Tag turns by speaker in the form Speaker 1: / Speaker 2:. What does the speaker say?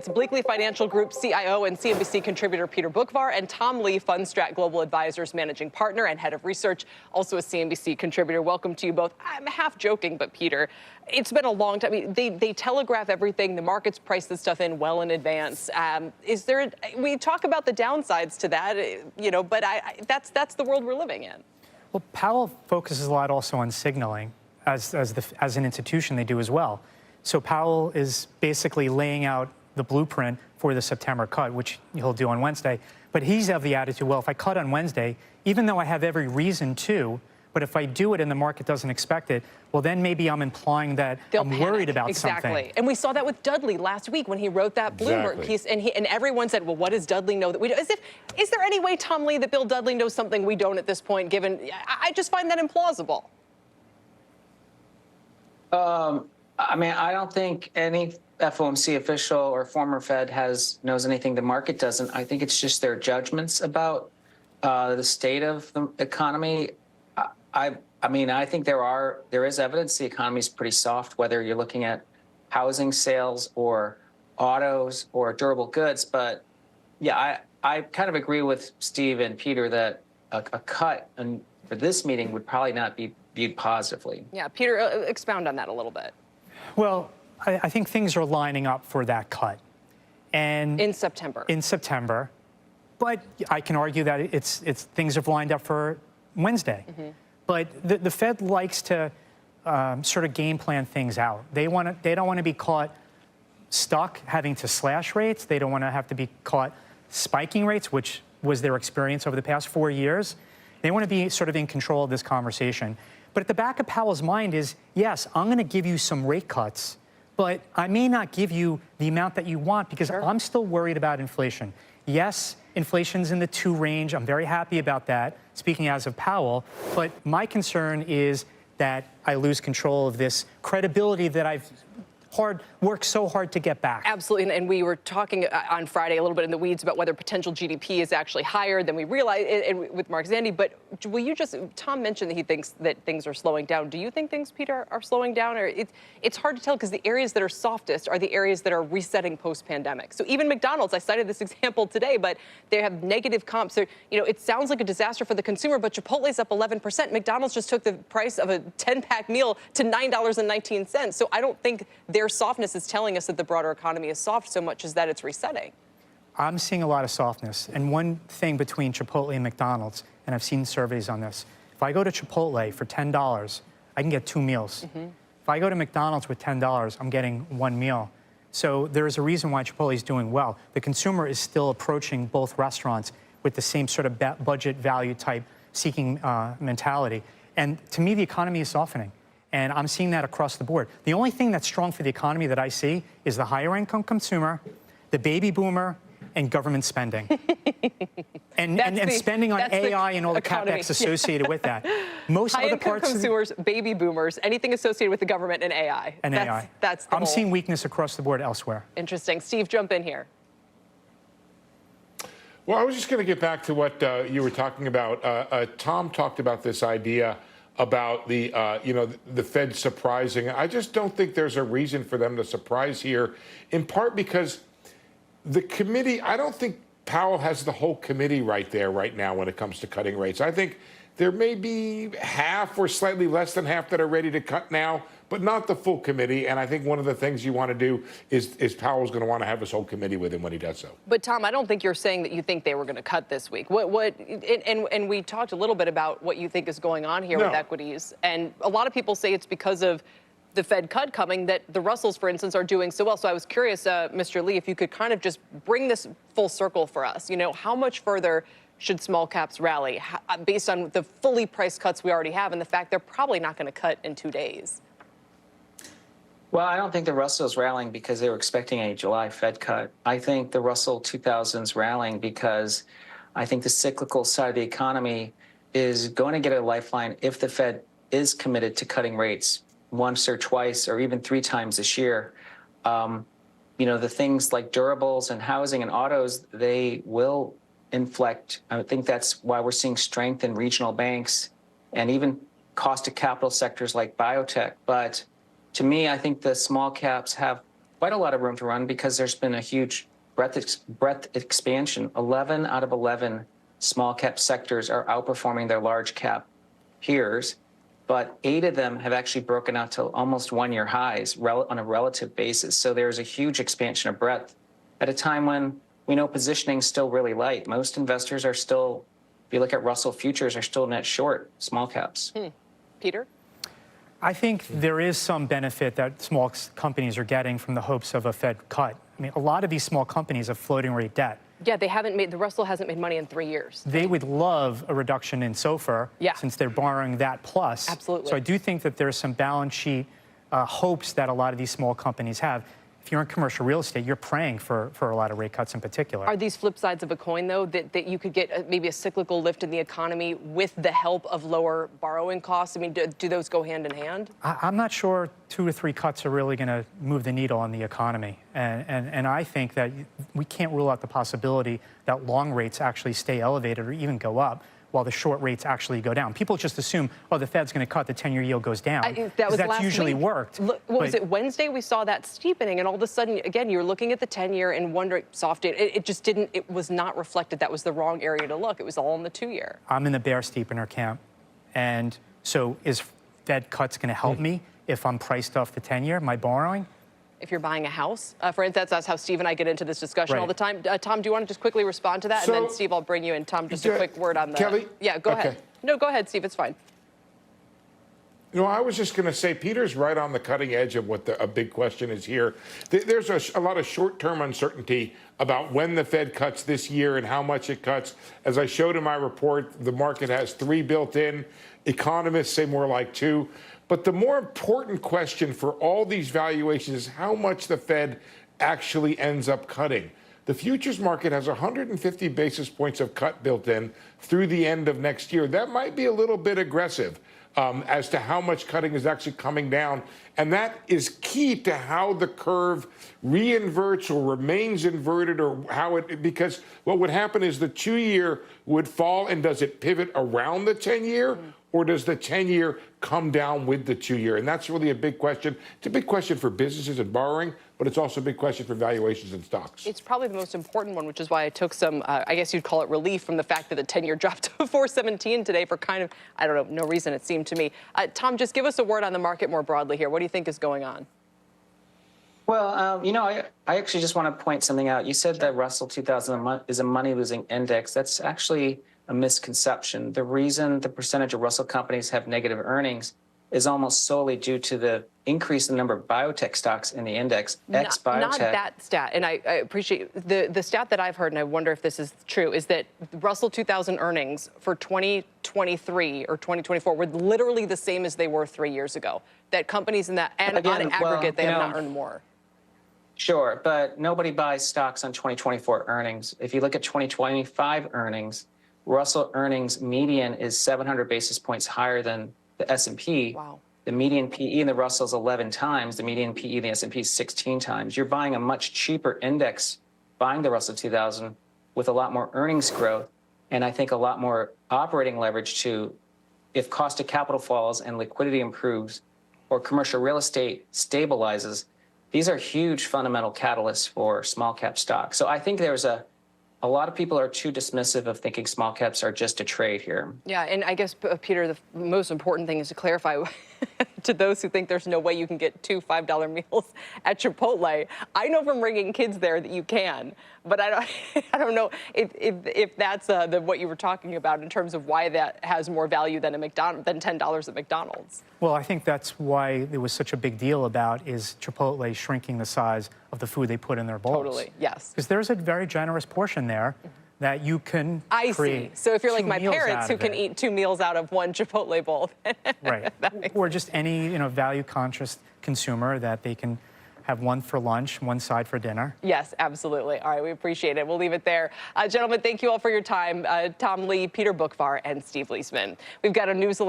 Speaker 1: It's Bleakley Financial Group CIO and CNBC contributor Peter Bookvar, and Tom Lee, Fundstrat Global Advisors managing partner and head of research, also a CNBC contributor. Welcome to you both. I'm half joking, but Peter, it's been a long time. I mean, they telegraph everything. The markets price this stuff in well in advance. We talk about the downsides to that, but that's the world we're living in.
Speaker 2: Well, Powell focuses a lot also on signaling, as an institution they do as well. So Powell is basically laying out the blueprint for the September cut, which he'll do on Wednesday. But he's of the attitude, well, if I cut on Wednesday, even though I have every reason to, but if I do it and the market doesn't expect it, well, then maybe I'm implying that I'm worried about something.
Speaker 1: Exactly. And we saw that with Dudley last week when he wrote that Bloomberg piece, and everyone said, well, what does Dudley know that we don't? Is there any way, Tom Lee, that Bill Dudley knows something we don't at this point, given, I just find that implausible.
Speaker 3: I mean, I don't think any FOMC official or former Fed knows anything the market doesn't. I think it's just their judgments about the state of the economy. I mean, I think there is evidence the economy is pretty soft, whether you're looking at housing sales or autos or durable goods. But yeah, I kind of agree with Steve and Peter that a cut for this meeting would probably not be viewed positively.
Speaker 1: Yeah, Peter, expound on that a little bit.
Speaker 2: Well, I think things are lining up for that cut. And
Speaker 1: in September.
Speaker 2: In September. But I can argue that things have lined up for Wednesday. Mm-hmm. But the Fed likes to sort of game plan things out. They don't want to be caught stuck having to slash rates. They don't want to have to be caught spiking rates, which was their experience over the past 4 years. They want to be sort of in control of this conversation. But at the back of Powell's mind is, yes, I'm going to give you some rate cuts, but I may not give you the amount that you want because I'm still worried about inflation. Yes, inflation's in the 2 range. I'm very happy about that, speaking as of Powell. But my concern is that I lose control of this credibility that I've worked so hard to get back.
Speaker 1: Absolutely, and we were talking on Friday a little bit in the weeds about whether potential GDP is actually higher than we realize with Mark Zandi, but will you Tom mentioned that he thinks that things are slowing down. Do you think things, Peter, are slowing down? Or it's hard to tell because the areas that are softest are the areas that are resetting post-pandemic. So even McDonald's, I cited this example today, but they have negative comps. It sounds like a disaster for the consumer, but Chipotle's up 11%. McDonald's just took the price of a 10-pack meal to $9.19. So I don't think their softness is telling us that the broader economy is soft so much as that it's resetting.
Speaker 2: I'm seeing a lot of softness. And one thing between Chipotle and McDonald's, and I've seen surveys on this, if I go to Chipotle for $10, I can get 2 meals. Mm-hmm. If I go to McDonald's with $10, I'm getting 1 meal. So there is a reason why Chipotle is doing well. The consumer is still approaching both restaurants with the same sort of budget value type seeking mentality. And to me, the economy is softening. And I'm seeing that across the board. The only thing that's strong for the economy that I see is the higher income consumer, the baby boomer, and government spending. and spending on AI and all the CapEx associated with that. Most other parts of
Speaker 1: consumers, baby boomers, anything associated with the government and AI.
Speaker 2: I'm seeing weakness across the board elsewhere.
Speaker 1: Interesting. Steve, jump in here.
Speaker 4: Well, I was just going to get back to what you were talking about. Tom talked about this idea about the Fed surprising. I just don't think there's a reason for them to surprise here, in part because the committee, I don't think Powell has the whole committee right there right now when it comes to cutting rates. I think there may be half or slightly less than half that are ready to cut now, but not the full committee. And I think one of the things you want to do is Powell's going to want to have his whole committee with him when he does so.
Speaker 1: But Tom, I don't think you're saying that you think they were going to cut this week. And we talked a little bit about what you think is going on here with equities. And a lot of people say it's because of the Fed cut coming that the Russells, for instance, are doing so well. So I was curious, Mr. Lee, if you could kind of just bring this full circle for us. How much further should small caps rally based on the fully priced cuts we already have and the fact they're probably not going to cut in 2 days?
Speaker 3: Well, I don't think the Russell's rallying because they were expecting a July Fed cut. I think the Russell 2000's rallying because I think the cyclical side of the economy is going to get a lifeline if the Fed is committed to cutting rates once or twice or even 3 times this year. The things like durables and housing and autos, they will inflect. I think that's why we're seeing strength in regional banks and even cost of capital sectors like biotech. But to me, I think the small caps have quite a lot of room to run because there's been a huge breadth expansion. 11 out of 11 small cap sectors are outperforming their large cap peers, but 8 of them have actually broken out to almost one-year highs on a relative basis. So there's a huge expansion of breadth at a time when we know positioning is still really light. Most investors are still, if you look at Russell futures, are still net short small caps.
Speaker 1: Peter?
Speaker 2: I think there is some benefit that small companies are getting from the hopes of a Fed cut. I mean, a lot of these small companies have floating rate debt.
Speaker 1: Yeah, the Russell hasn't made money in 3 years.
Speaker 2: They would love a reduction in SOFR since they're borrowing that plus.
Speaker 1: Absolutely.
Speaker 2: So I do think that there's some balance sheet hopes that a lot of these small companies have. If you're in commercial real estate, you're praying for a lot of rate cuts in particular.
Speaker 1: Are these flip sides of a coin, though, that you could get maybe a cyclical lift in the economy with the help of lower borrowing costs? I mean, do those go hand in hand?
Speaker 2: I'm not sure 2 or 3 cuts are really going to move the needle on the economy. And I think that we can't rule out the possibility that long rates actually stay elevated or even go up while the short rates actually go down. People just assume, oh, the Fed's going to cut, the 10-year yield goes down. That's usually worked.
Speaker 1: What was it, Wednesday? We saw that steepening, and all of a sudden, again, you're looking at the 10-year and wondering, soft data, it just didn't, it was not reflected. That was the wrong area to look. It was all in the 2-year.
Speaker 2: I'm in the bear steepener camp. And so is Fed cuts going to help me if I'm priced off the 10-year, my borrowing?
Speaker 1: If you're buying a house, for instance, that's how Steve and I get into this discussion all the time. Tom, do you want to just quickly respond to that? And then, Steve, I'll bring you in. Tom, just a quick word on the...
Speaker 4: Kelly?
Speaker 1: Yeah, go ahead. No, go ahead, Steve. It's fine.
Speaker 4: You know, I was just going to say, Peter's right on the cutting edge of what a big question is here. There's a lot of short-term uncertainty about when the Fed cuts this year and how much it cuts. As I showed in my report, the market has 3 built in. Economists say more like 2. But the more important question for all these valuations is how much the Fed actually ends up cutting. The futures market has 150 basis points of cut built in through the end of next year. That might be a little bit aggressive as to how much cutting is actually coming down. And that is key to how the curve reinverts or remains inverted, or how it, because what would happen is the 2-year would fall, and does it pivot around the 10-year? Or does the 10-year come down with the 2-year? And that's really a big question. It's a big question for businesses and borrowing, but it's also a big question for valuations and stocks.
Speaker 1: It's probably the most important one, which is why I took some, I guess you'd call it relief from the fact that the 10-year dropped to 417 today for kind of, I don't know, no reason it seemed to me. Tom, just give us a word on the market more broadly here. What do you think is going on?
Speaker 3: Well, you know, I actually just want to point something out. You said that Russell 2000 is a money-losing index. That's actually a misconception. The reason the percentage of Russell companies have negative earnings is almost solely due to the increase in the number of biotech stocks in the index, ex-biotech.
Speaker 1: Not that stat, and I appreciate the stat that I've heard, and I wonder if this is true, is that Russell 2000 earnings for 2023 or 2024 were literally the same as they were 3 years ago. That companies in that, and again, on aggregate, they have not earned more.
Speaker 3: Sure, but nobody buys stocks on 2024 earnings. If you look at 2025 earnings, Russell earnings median is 700 basis points higher than the S&P.
Speaker 1: Wow.
Speaker 3: The median PE in the Russell is 11 times. The median PE in the S&P is 16 times. You're buying a much cheaper index, buying the Russell 2000 with a lot more earnings growth, and I think a lot more operating leverage to, if cost of capital falls and liquidity improves, or commercial real estate stabilizes. These are huge fundamental catalysts for small cap stocks. So I think there's a lot of people are too dismissive of thinking small caps are just a trade here.
Speaker 1: Yeah, and I guess, Peter, the most important thing is to clarify to those who think there's no way you can get 2 $5 meals at Chipotle. I know from bringing kids there that you can, but I don't know if that's what you were talking about in terms of why that has more value than than $10 at McDonald's.
Speaker 2: Well, I think that's why there was such a big deal about is Chipotle shrinking the size of the food they put in their bowls.
Speaker 1: Totally, yes.
Speaker 2: Because there's a very generous portion there that you can
Speaker 1: see. So if you're like my parents who can eat 2 meals out of one Chipotle bowl.
Speaker 2: Right. Or just any value-conscious consumer that they can have one for lunch, one side for dinner.
Speaker 1: Yes, absolutely. All right, we appreciate it. We'll leave it there. Gentlemen, thank you all for your time. Tom Lee, Peter Bookvar, and Steve Leisman. We've got a news alert.